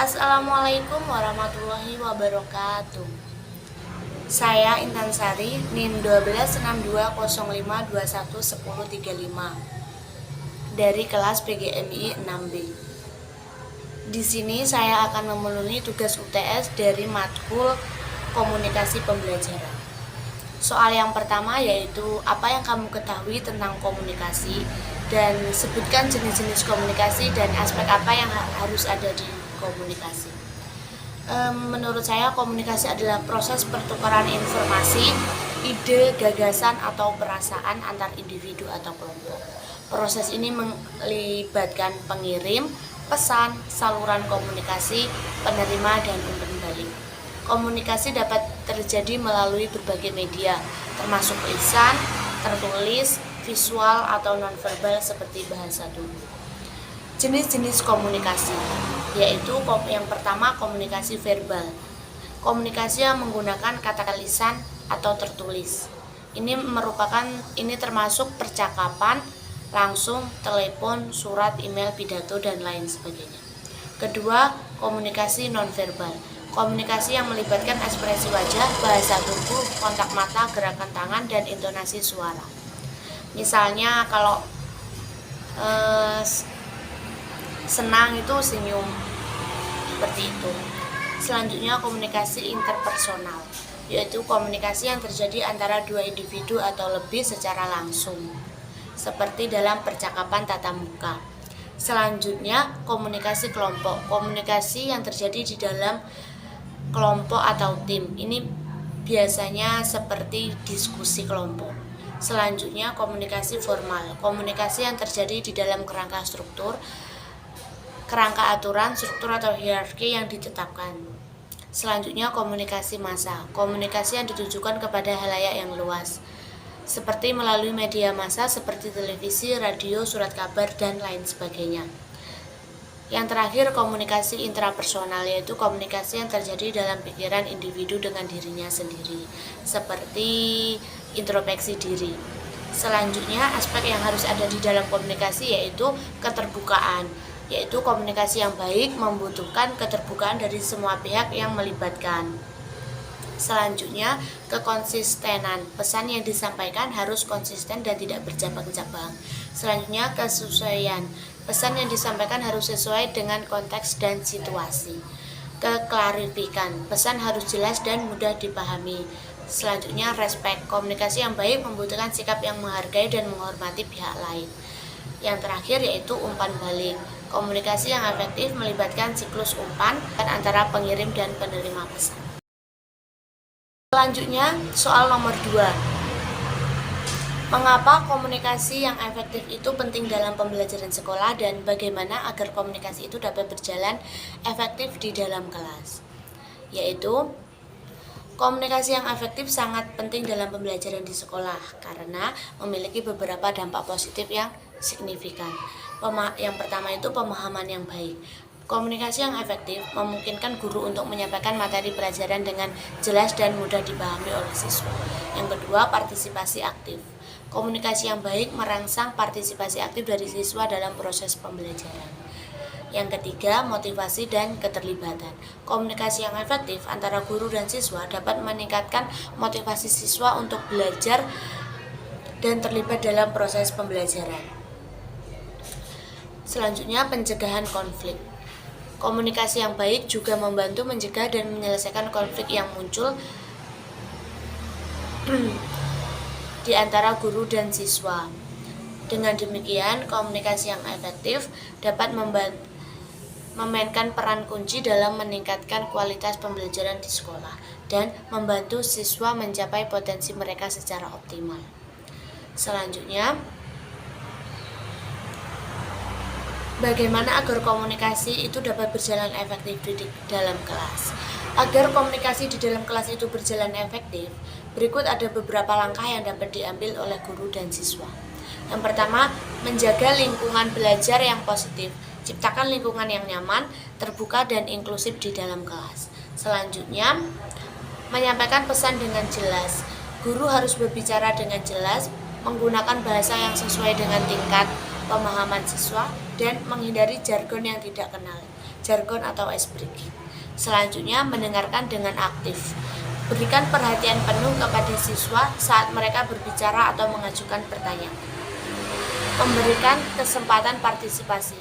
Assalamualaikum warahmatullahi wabarakatuh. Saya Intan Sari, NIM 126205211035 dari kelas PGMI 6B. Di sini saya akan memenuhi tugas UTS dari matkul Komunikasi Pembelajaran. Soal yang pertama yaitu apa yang kamu ketahui tentang komunikasi dan sebutkan jenis-jenis komunikasi dan aspek apa yang harus ada di komunikasi. Menurut saya komunikasi adalah proses pertukaran informasi, ide, gagasan, atau perasaan antar individu atau kelompok. Proses ini melibatkan pengirim, pesan, saluran komunikasi, penerima, dan umpan balik. Komunikasi dapat terjadi melalui berbagai media, termasuk lisan, tertulis, visual, atau nonverbal seperti bahasa tubuh. Jenis-jenis komunikasi yaitu yang pertama komunikasi verbal. Komunikasi yang menggunakan kata lisan atau tertulis. Ini termasuk percakapan langsung, telepon, surat, email, pidato, dan lain sebagainya. Kedua, komunikasi nonverbal. Komunikasi yang melibatkan ekspresi wajah, bahasa tubuh, kontak mata, gerakan tangan, dan intonasi suara. Misalnya kalau senang itu senyum, seperti itu. Selanjutnya komunikasi interpersonal, yaitu komunikasi yang terjadi antara dua individu atau lebih secara langsung, seperti dalam percakapan tatap muka. Selanjutnya komunikasi kelompok, komunikasi yang terjadi di dalam kelompok atau tim. Ini biasanya seperti diskusi kelompok. Selanjutnya komunikasi formal, komunikasi yang terjadi di dalam kerangka aturan, struktur atau hierarki yang ditetapkan. Selanjutnya komunikasi massa, komunikasi yang ditujukan kepada halayak yang luas, seperti melalui media massa seperti televisi, radio, surat kabar, dan lain sebagainya. Yang terakhir komunikasi intrapersonal, yaitu komunikasi yang terjadi dalam pikiran individu dengan dirinya sendiri, seperti introspeksi diri. Selanjutnya aspek yang harus ada di dalam komunikasi yaitu keterbukaan, yaitu komunikasi yang baik membutuhkan keterbukaan dari semua pihak yang melibatkan. Selanjutnya, kekonsistenan. Pesan yang disampaikan harus konsisten dan tidak bercabang-cabang. Selanjutnya, kesesuaian. Pesan yang disampaikan harus sesuai dengan konteks dan situasi. Keklarifikan. Pesan harus jelas dan mudah dipahami. Selanjutnya, respect. Komunikasi yang baik membutuhkan sikap yang menghargai dan menghormati pihak lain. Yang terakhir yaitu umpan balik. Komunikasi yang efektif melibatkan siklus umpan antara pengirim dan penerima pesan. Selanjutnya, soal nomor 2. Mengapa komunikasi yang efektif itu penting dalam pembelajaran sekolah dan bagaimana agar komunikasi itu dapat berjalan efektif di dalam kelas? Yaitu, komunikasi yang efektif sangat penting dalam pembelajaran di sekolah karena memiliki beberapa dampak positif yang signifikan. Yang pertama itu pemahaman yang baik. Komunikasi yang efektif memungkinkan guru untuk menyampaikan materi pelajaran dengan jelas dan mudah dipahami oleh siswa. Yang kedua, partisipasi aktif. Komunikasi yang baik merangsang partisipasi aktif dari siswa dalam proses pembelajaran. Yang ketiga, motivasi dan keterlibatan. Komunikasi yang efektif antara guru dan siswa dapat meningkatkan motivasi siswa untuk belajar dan terlibat dalam proses pembelajaran. Selanjutnya, pencegahan konflik. Komunikasi yang baik juga membantu mencegah dan menyelesaikan konflik yang muncul di antara guru dan siswa. Dengan demikian, komunikasi yang efektif dapat memainkan peran kunci dalam meningkatkan kualitas pembelajaran di sekolah dan membantu siswa mencapai potensi mereka secara optimal. Selanjutnya, bagaimana agar komunikasi itu dapat berjalan efektif di dalam kelas? Agar komunikasi di dalam kelas itu berjalan efektif, berikut ada beberapa langkah yang dapat diambil oleh guru dan siswa. Yang pertama, menjaga lingkungan belajar yang positif. Ciptakan lingkungan yang nyaman, terbuka, dan inklusif di dalam kelas. Selanjutnya, menyampaikan pesan dengan jelas. Guru harus berbicara dengan jelas, menggunakan bahasa yang sesuai dengan tingkat pemahaman siswa, dan menghindari jargon yang tidak kenal, jargon atau ice breaking. Selanjutnya, mendengarkan dengan aktif. Berikan perhatian penuh kepada siswa saat mereka berbicara atau mengajukan pertanyaan. Memberikan kesempatan partisipasi.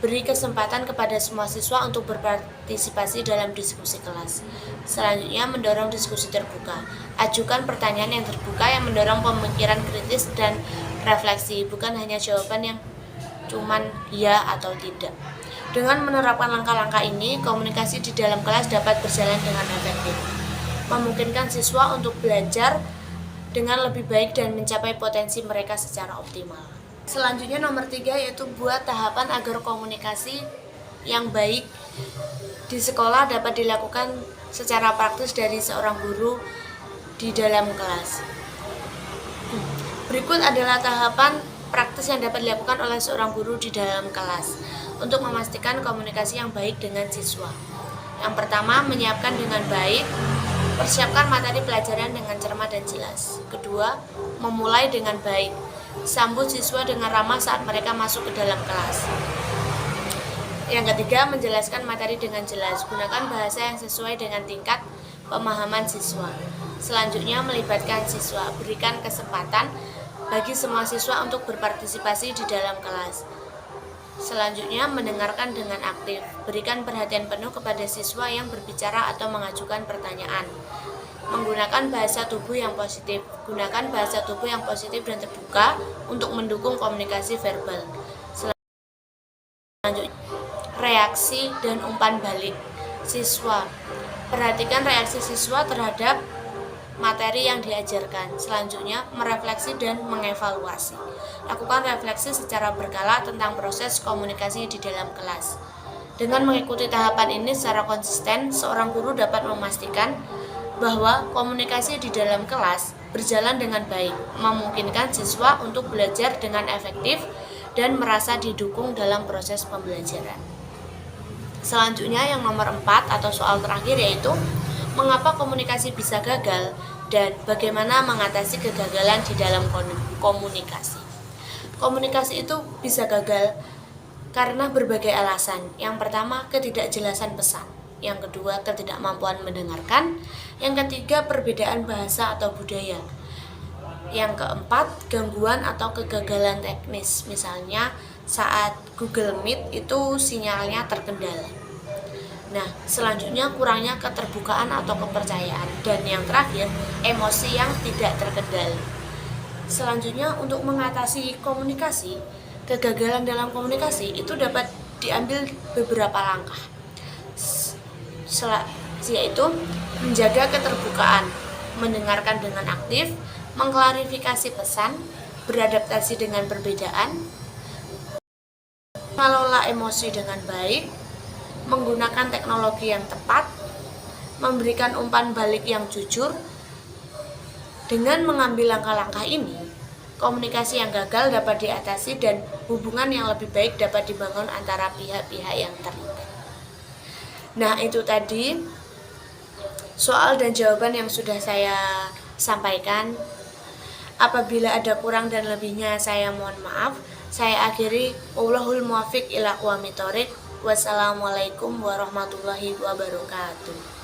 Beri kesempatan kepada semua siswa untuk berpartisipasi dalam diskusi kelas. Selanjutnya, mendorong diskusi terbuka. Ajukan pertanyaan yang terbuka yang mendorong pemikiran kritis dan refleksi, bukan hanya jawaban yang cuman ya atau tidak. Dengan menerapkan langkah-langkah ini, komunikasi di dalam kelas dapat berjalan dengan efektif, memungkinkan siswa untuk belajar dengan lebih baik dan mencapai potensi mereka secara optimal. Selanjutnya nomor 3 yaitu buat tahapan agar komunikasi yang baik di sekolah dapat dilakukan secara praktis dari seorang guru di dalam kelas. Berikut adalah tahapan praktis yang dapat dilakukan oleh seorang guru di dalam kelas untuk memastikan komunikasi yang baik dengan siswa. Yang pertama, menyiapkan dengan baik. Persiapkan materi pelajaran dengan cermat dan jelas. Kedua, memulai dengan baik. Sambut siswa dengan ramah saat mereka masuk ke dalam kelas. Yang ketiga, menjelaskan materi dengan jelas. Gunakan bahasa yang sesuai dengan tingkat pemahaman siswa. Selanjutnya, melibatkan siswa. Berikan kesempatan bagi semua siswa untuk berpartisipasi di dalam kelas. Selanjutnya, mendengarkan dengan aktif. Berikan perhatian penuh kepada siswa yang berbicara atau mengajukan pertanyaan. Menggunakan bahasa tubuh yang positif. Gunakan bahasa tubuh yang positif dan terbuka untuk mendukung komunikasi verbal. Selanjutnya, reaksi dan umpan balik siswa. Perhatikan reaksi siswa terhadap materi yang diajarkan. Selanjutnya, merefleksi dan mengevaluasi. Lakukan refleksi secara berkala tentang proses komunikasi di dalam kelas. Dengan mengikuti tahapan ini secara konsisten, seorang guru dapat memastikan bahwa komunikasi di dalam kelas berjalan dengan baik, memungkinkan siswa untuk belajar dengan efektif dan merasa didukung dalam proses pembelajaran. Selanjutnya yang nomor 4 atau soal terakhir yaitu mengapa komunikasi bisa gagal dan bagaimana mengatasi kegagalan di dalam komunikasi. Komunikasi itu bisa gagal karena berbagai alasan. Yang pertama, ketidakjelasan pesan. Yang kedua, ketidakmampuan mendengarkan. Yang ketiga, perbedaan bahasa atau budaya. Yang keempat, gangguan atau kegagalan teknis. Misalnya saat Google Meet itu sinyalnya terkendala. Nah, selanjutnya kurangnya keterbukaan atau kepercayaan. Dan yang terakhir, emosi yang tidak terkendali. Selanjutnya, untuk mengatasi komunikasi, kegagalan dalam komunikasi itu dapat diambil beberapa langkah, yaitu menjaga keterbukaan, mendengarkan dengan aktif, mengklarifikasi pesan, beradaptasi dengan perbedaan, mengelola emosi dengan baik, menggunakan teknologi yang tepat, memberikan umpan balik yang jujur. Dengan mengambil langkah-langkah ini, komunikasi yang gagal dapat diatasi dan hubungan yang lebih baik dapat dibangun antara pihak-pihak yang terlibat. Nah, itu tadi soal dan jawaban yang sudah saya sampaikan. Apabila ada kurang dan lebihnya saya mohon maaf. Saya akhiri, wallahul muwaffiq ila aqwamit thoriq. Wassalamualaikum warahmatullahi wabarakatuh.